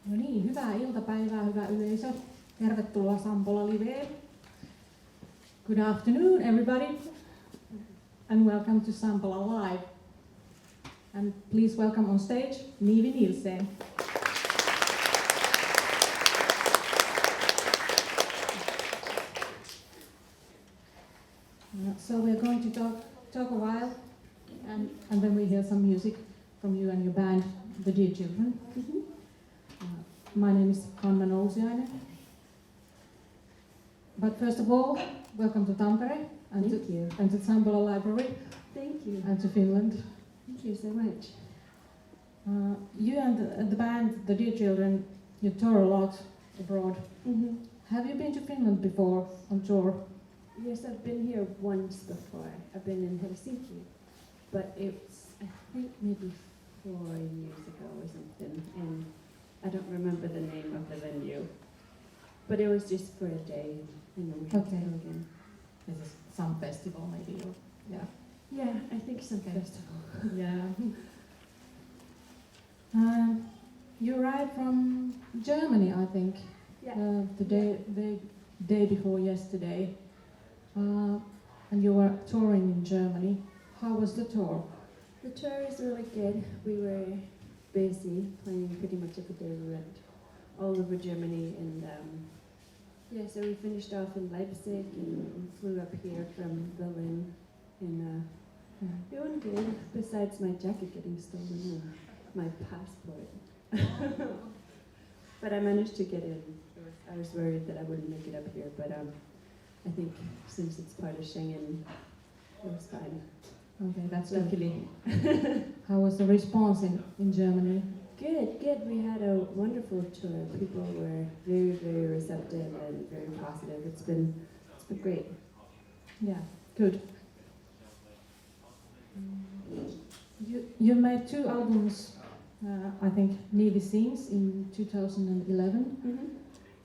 No niin, hyvää iltapäivää, hyvä yleisö. Tervetuloa Sampola Liveen. Good afternoon everybody and welcome to Sampola Live. And please welcome on stage Nive Nielsen. So we're going to talk a while and then we hear some music from you and your band, the Dear Children. Mm-hmm. My name is Hanna Nousiainen. But first of all, welcome to Tampere and to Sampola Library. Thank you. And to Finland. Thank you so much. You and the band, the Dear Children, you tour a lot abroad. Mm-hmm. Have you been to Finland before on tour? Yes, I've been here once before. I've been in Helsinki, but it's, I think, maybe 4 years ago or something, and I don't remember the name of the venue. But it was just for a day, and then we had to go again. This is some festival maybe, or, yeah. Yeah, I think some festival. Yeah. You arrived from Germany, I think, the day before yesterday, and you were touring in Germany. How was the tour? The tour is really good. We were busy playing pretty much every day. We went all over Germany, and so we finished off in Leipzig and flew up here from Villin, and it went good. Besides my jacket getting stolen and my passport, but I managed to get in. I was worried that I wouldn't make it up here, but I think since it's part of Schengen, it was fine. Okay, that's luckily. How was the response in Germany? Good. We had a wonderful tour. People were very, very receptive and very positive. It's been great. Yeah, good. You made 2 albums, I think Nive Sings in 2011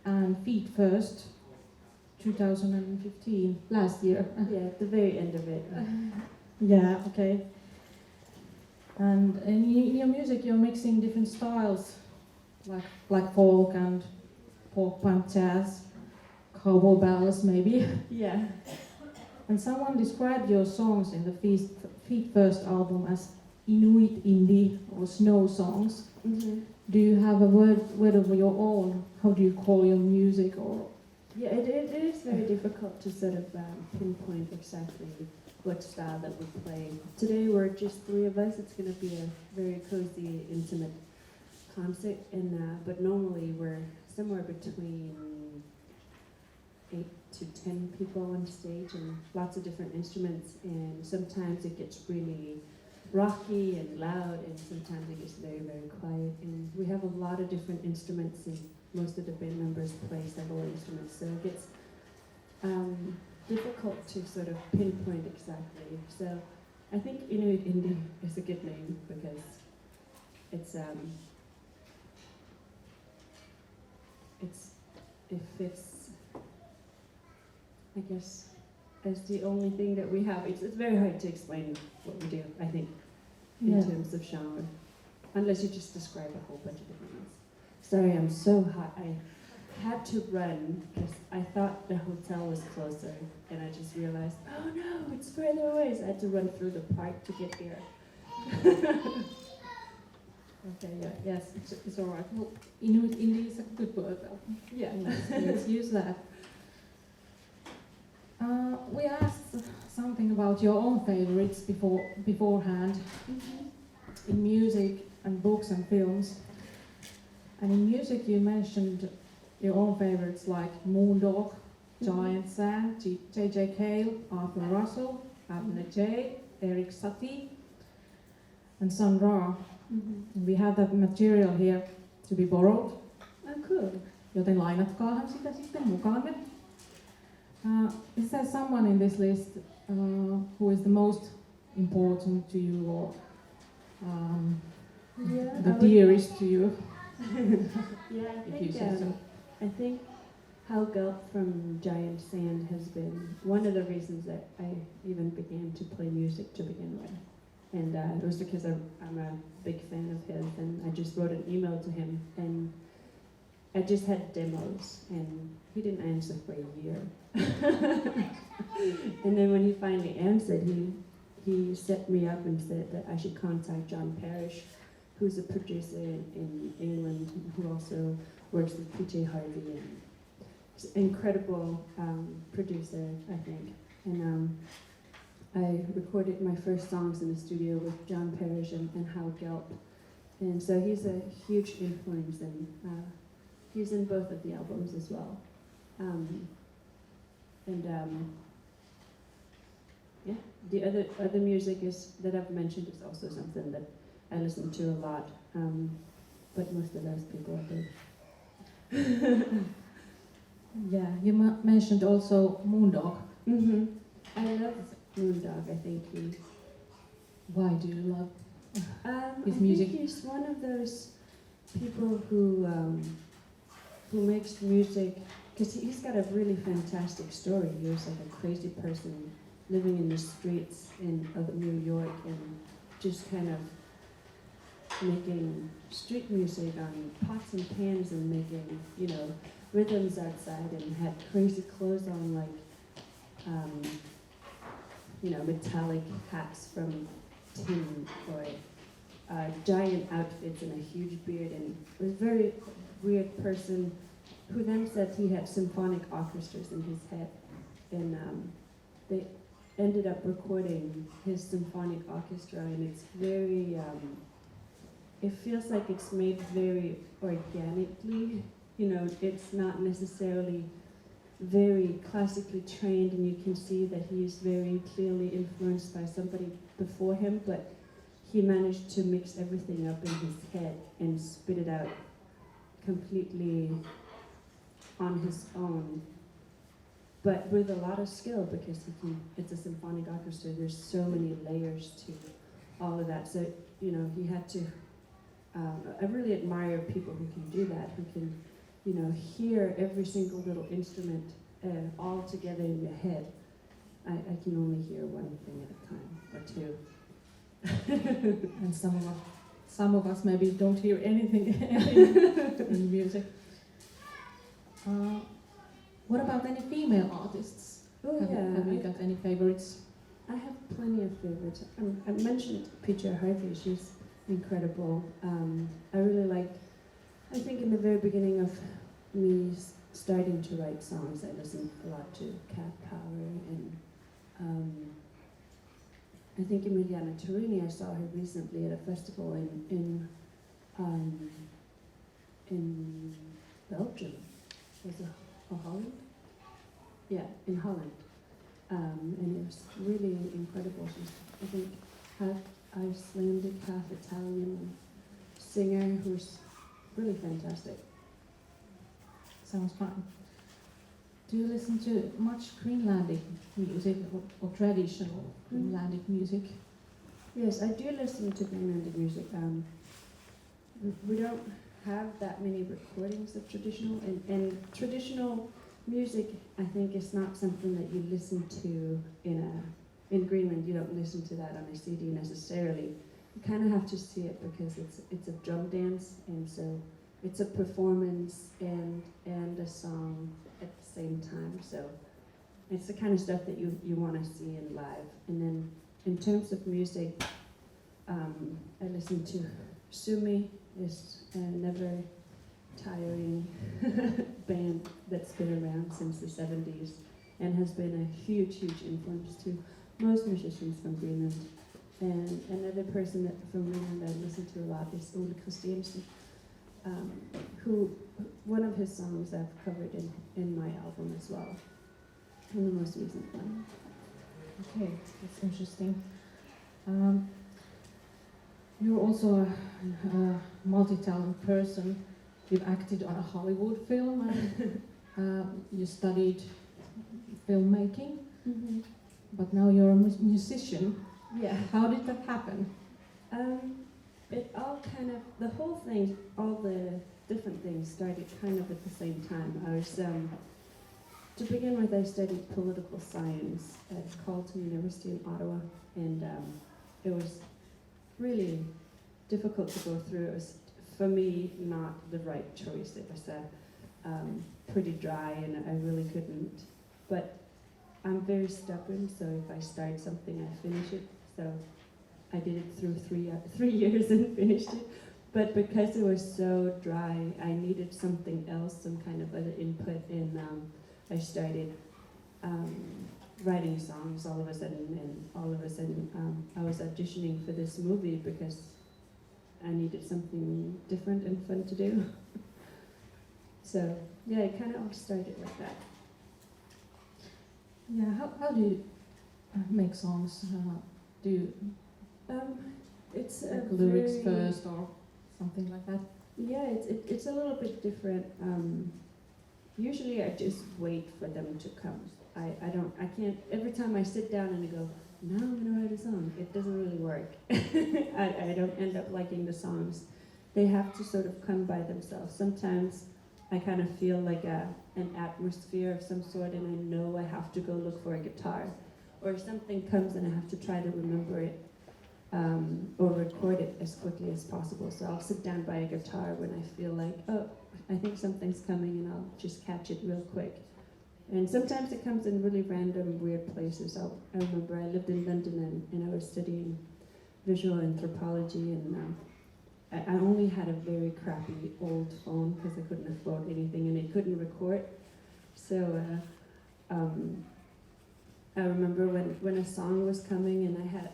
and Feet First 2015, last year. Yeah, at the very end of it. Yeah, okay. And in your music you're mixing different styles, like folk and pop and jazz, cowboy ballads maybe. Yeah. And someone described your songs in the Feet First album as Inuit indie or snow songs. Mm-hmm. Do you have a word of your own? How do you call your music? Or yeah, it is very difficult to sort of pinpoint exactly what style that we play. Today we're just 3 of us. It's going to be a very cozy, intimate concert, and but normally we're somewhere between 8 to 10 people on stage and lots of different instruments, and sometimes it gets really rocky and loud, and sometimes it gets very, very quiet, and we have a lot of different instruments, and most of the band members play several instruments, so it gets difficult to sort of pinpoint exactly. So I think Inuit Indie is a good name because it fits, I guess, as the only thing that we have. It's very hard to explain what we do, I think, in terms of genre, unless you just describe a whole bunch of different ones. Sorry, I'm so hot. I had to run because I thought the hotel was closer, and I just realized, oh no, it's further away, so I had to run through the park to get here. Okay, yeah, yes, it's all right. Well, Inuit indie is a good word. Yeah, let's use that. We asked something about your own favorites beforehand in music and books and films. And in music you mentioned your own favorites like Moondog, Giant Sand, J.J. Cale, Arthur Russell, Abner J, Eric Satie, and Sun Ra. We have that material here to be borrowed. Oh, cool. Joten lainatkaahan sitä sitten mukaanne. Is there someone in this list who is the most important to you, or the dearest to you? Yeah, I think Hal Gelb from Giant Sand has been one of the reasons that I even began to play music to begin with. And it was because I'm a big fan of his, and I just wrote an email to him, and I just had demos, and he didn't answer for a year. And then when he finally answered, he set me up and said that I should contact John Parrish, who's a producer in England, who also works with PJ Harvey, and he's an incredible producer, I think. And I recorded my first songs in the studio with John Parrish and Hal Gelp. And so he's a huge influence, and he's in both of the albums as well. Yeah, the other music is that I've mentioned is also something that I listen to a lot, but most of those people are good. Yeah, you mentioned also Moondog. Mm-hmm. I love Moondog. I think Why do you love his I music? think he's one of those people who makes music, because he's got a really fantastic story. He was like a crazy person living in the streets of New York and just kind of making street music on pots and pans and making, rhythms outside, and had crazy clothes on, like, metallic hats from tin, or giant outfits and a huge beard, and a very weird person who then said he had symphonic orchestras in his head, and they ended up recording his symphonic orchestra, and it's very, it feels like it's made very organically, it's not necessarily very classically trained, and you can see that he's very clearly influenced by somebody before him, but he managed to mix everything up in his head and spit it out completely on his own, but with a lot of skill, because it's a symphonic orchestra, there's so many layers to all of that, so, he had to, I really admire people who can do that, who can, hear every single little instrument all together in your head. I can only hear one thing at a time, or two. And some of us maybe don't hear anything in music. What about any female artists? Oh, Have you got any favorites? I have plenty of favorites. I mentioned PJ Harvey. She's incredible. I really liked, I think in the very beginning of me starting to write songs, I listened a lot to Cat Power, and I think Emiliana Torini, I saw her recently at a festival in Belgium. Was it Holland? Yeah, in Holland. And it was really incredible. She's, I think, half Icelandic, half Italian singer who's really fantastic. Sounds fun. Do you listen to much Greenlandic music or traditional Greenlandic music? Yes, I do listen to Greenlandic music. We don't have that many recordings of traditional, and traditional music, I think, is not something that you listen to in Greenland. You don't listen to that on a CD necessarily. You kind of have to see it, because it's a drum dance, and so it's a performance and a song at the same time. So it's the kind of stuff that you want to see in live. And then in terms of music, I listen to Sumi, is a never tiring band that's been around since the 70s and has been a huge, huge influence to most musicians from Greenland. And another person from Greenland I listen to a lot is Ole Christiansen, who one of his songs I've covered in my album as well, in the most recent one. Okay, that's interesting. You're also a multi-talented person. You've acted on a Hollywood film, and you studied filmmaking, but now you're a musician. Yeah. How did that happen? It all kind of, the whole thing, all the different things started kind of at the same time. I was, to begin with, I studied political science at Carleton University in Ottawa, and it was really difficult to go through. It was, for me, not the right choice. It was pretty dry, and I really couldn't. But I'm very stubborn, so if I start something, I finish it. So I did it through 3 years and finished it. But because it was so dry, I needed something else, some kind of other input, and I started writing songs all of a sudden, I was auditioning for this movie because I needed something different and fun to do. So yeah, it kind of all started like that. Yeah, how do you make songs? Do you It's like lyrics first or something like that? Yeah, it's a little bit different. Usually I just wait for them to come. I can't, every time I sit down and I go, now I'm gonna write a song, it doesn't really work. I don't end up liking the songs. They have to sort of come by themselves. Sometimes I kind of feel like an atmosphere of some sort, and I know I have to go look for a guitar. Or something comes and I have to try to remember it, or record it as quickly as possible. So I'll sit down by a guitar when I feel like, oh, I think something's coming, and I'll just catch it real quick. And sometimes it comes in really random, weird places. I remember I lived in London and I was studying visual anthropology, and I only had a very crappy old phone because I couldn't afford anything, and it couldn't record. So I remember when a song was coming and I had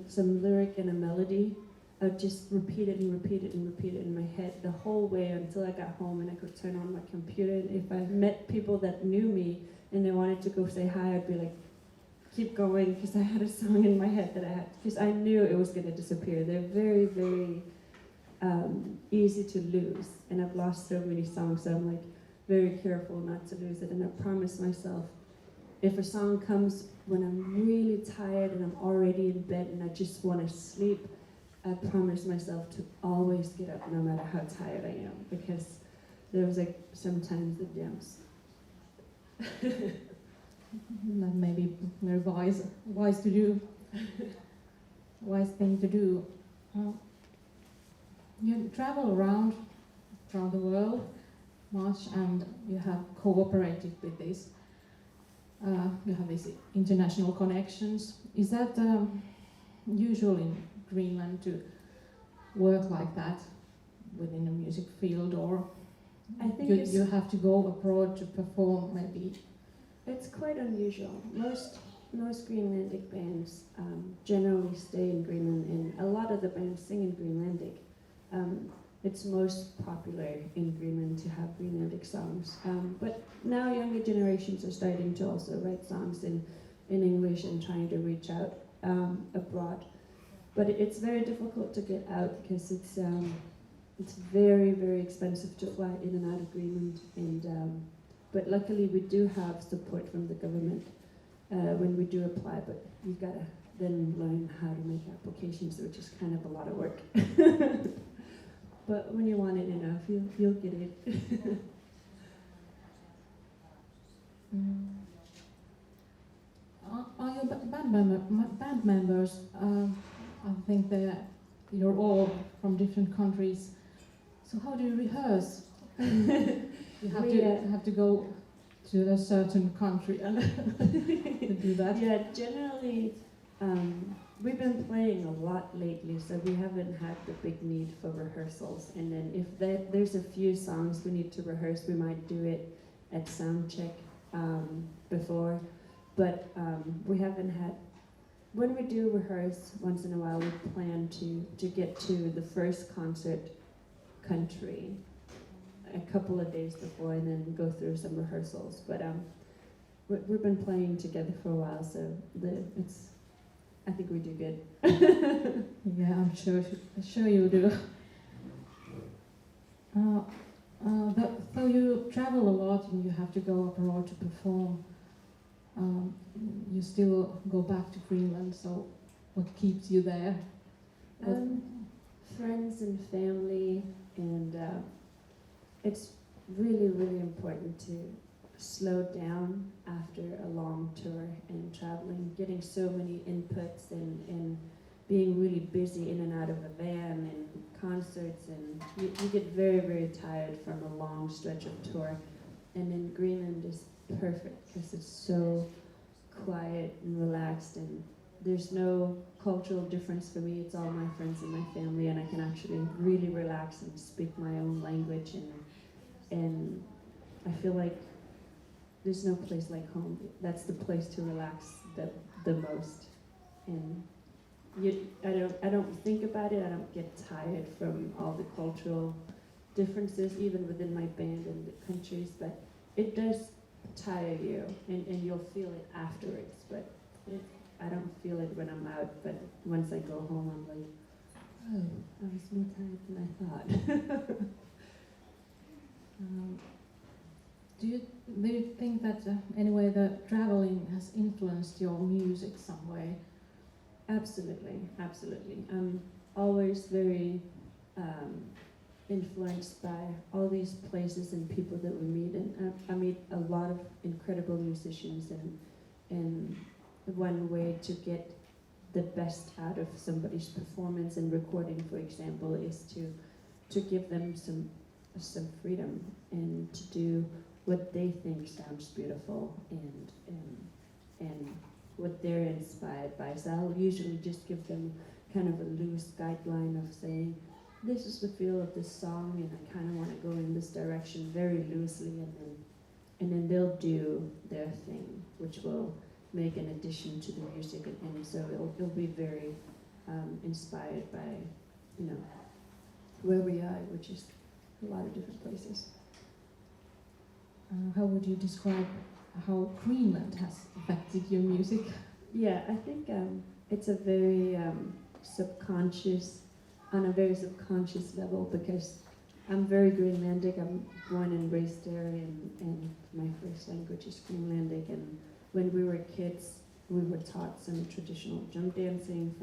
some lyric and a melody, I would just repeat it and repeat it and repeat it in my head the whole way until I got home and I could turn on my computer. And if I met people that knew me and they wanted to go say hi, I'd be like, keep going, because I had a song in my head that I had, because I knew it was going to disappear. They're very, very easy to lose. And I've lost so many songs, so I'm like very careful not to lose it. And I promise myself, if a song comes when I'm really tired and I'm already in bed and I just want to sleep, I promise myself to always get up no matter how tired I am, because there was like sometimes it jumps. That may be very wise to do, wise thing to do. You travel around the world much, and you have cooperated with this. You have these international connections. Is that usual in Greenland to work like that within the music field, or I think you have to go abroad to perform maybe? It's quite unusual. Most Greenlandic bands generally stay in Greenland, and a lot of the bands sing in Greenlandic. It's most popular in Greenland to have Greenlandic songs. But now younger generations are starting to also write songs in English and trying to reach out abroad. But it's very difficult to get out because it's very, very expensive to fly in and out of Greenland. And but luckily we do have support from the government when we do apply. But you've got to then learn how to make applications, which is kind of a lot of work. But when you want it enough, you'll get it. Are your band members? I think you're all from different countries. So how do you rehearse? You have to go to a certain country and to do that. Yeah, generally. We've been playing a lot lately, so we haven't had the big need for rehearsals. And then if there's a few songs we need to rehearse, we might do it at sound check before. But we haven't had, when we do rehearse once in a while, we plan to get to the first concert country a couple of days before and then go through some rehearsals. But we've been playing together for a while, so I think we do good. Yeah, I'm sure you do. So you travel a lot and you have to go abroad to perform. You still go back to Greenland, so what keeps you there? Friends and family, and it's really, really important to slow down after a long tour and traveling, getting so many inputs and being really busy in and out of a van and concerts, and you get very, very tired from a long stretch of tour. And then Greenland is perfect because it's so quiet and relaxed, and there's no cultural difference for me. It's all my friends and my family, and I can actually really relax and speak my own language, and I feel like there's no place like home. That's the place to relax the most. And I don't think about it. I don't get tired from all the cultural differences, even within my band and the countries, but it does tire you, and you'll feel it afterwards, but I don't feel it when I'm out, but once I go home, I'm like, oh, I was more tired than I thought. Do you think that anyway the traveling has influenced your music some way? Absolutely, absolutely. I'm always very influenced by all these places and people that we meet, and I meet a lot of incredible musicians, and one way to get the best out of somebody's performance and recording, for example, is to give them some freedom and to do what they think sounds beautiful and what they're inspired by. So I'll usually just give them kind of a loose guideline of saying, this is the feel of this song, and I kind of want to go in this direction very loosely, and then they'll do their thing, which will make an addition to the music, and so it'll be very inspired by, you know, where we are, which is a lot of different places. How would you describe how Greenland has affected your music? Yeah, I think it's a very subconscious, on a very subconscious level, because I'm very Greenlandic. I'm born and raised there, and my first language is Greenlandic. And when we were kids, we were taught some traditional drum dancing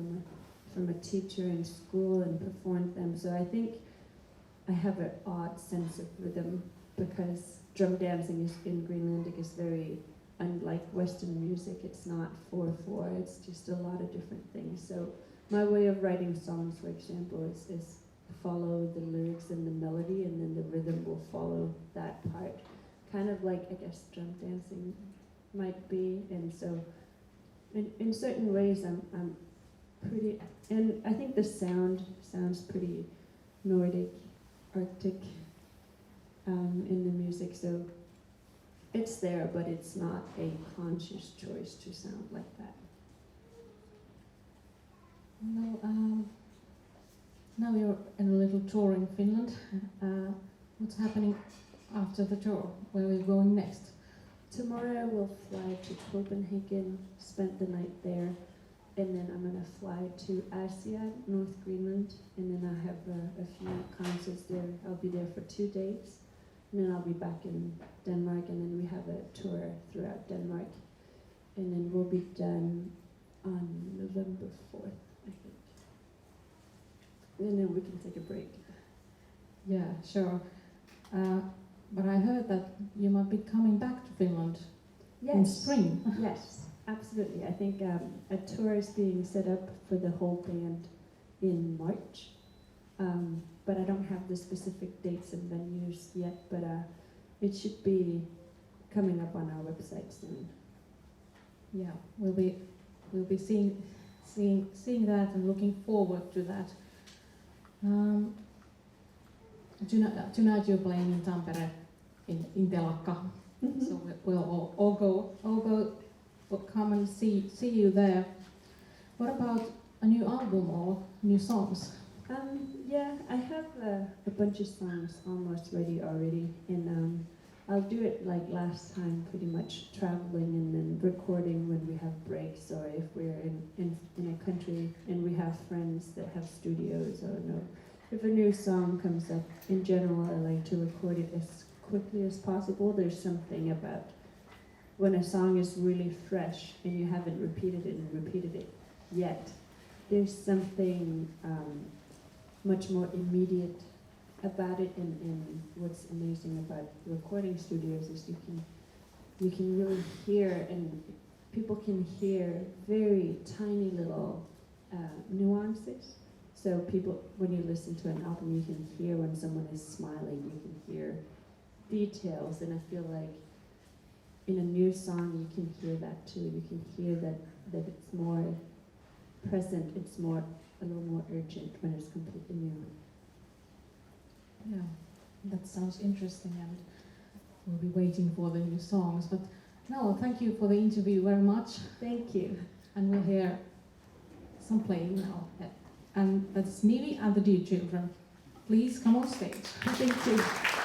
from a teacher in school and performed them. So I think I have an odd sense of rhythm, because drum dancing in Greenlandic is very unlike Western music. It's not 4/4. It's just a lot of different things. So my way of writing songs, for example, is follow the lyrics and the melody, and then the rhythm will follow that part. Kind of like, I guess, drum dancing might be. And so in certain ways I'm pretty, and I think the sounds pretty Nordic, Arctic in the music. So it's there, but it's not a conscious choice to sound like that. Now you're in a little tour in Finland. What's happening after the tour? Where are you going next? Tomorrow we'll fly to Copenhagen, spend the night there, and then I'm going to fly to Asia, North Greenland, and then I have a few concerts there. I'll be there for 2 days, and then I'll be back in Denmark, and then we have a tour throughout Denmark, and then we'll be done on November 4th, I think. And then we can take a break. Yeah, sure. But I heard that you might be coming back to Finland in spring. Yes, absolutely. I think a tour is being set up for the whole band in March. But I don't have the specific dates and venues yet, but it should be coming up on our website soon. Yeah, we'll be seeing that and looking forward to that. Tonight you're playing in Tampere in Telakka, so we'll all come and see you there. What about a new album or new songs? Yeah, I have a bunch of songs almost ready already, and I'll do it like last time, pretty much traveling and then recording when we have breaks, or if we're in a country and we have friends that have studios, or no. If a new song comes up, in general, I like to record it as quickly as possible. There's something about when a song is really fresh and you haven't repeated it yet, there's something much more immediate about it, and what's amazing about recording studios is you can really hear, and people can hear very tiny little nuances. So people, when you listen to an album, you can hear when someone is smiling, you can hear details, and I feel like in a new song you can hear that too. You can hear that it's more present, it's a little more urgent when it's completely new. Yeah, that sounds interesting, and we'll be waiting for the new songs. But no, thank you for the interview very much. Thank you. And we'll hear some playing now. And that's Nive and the Dear Children. Please come on stage. Thank you.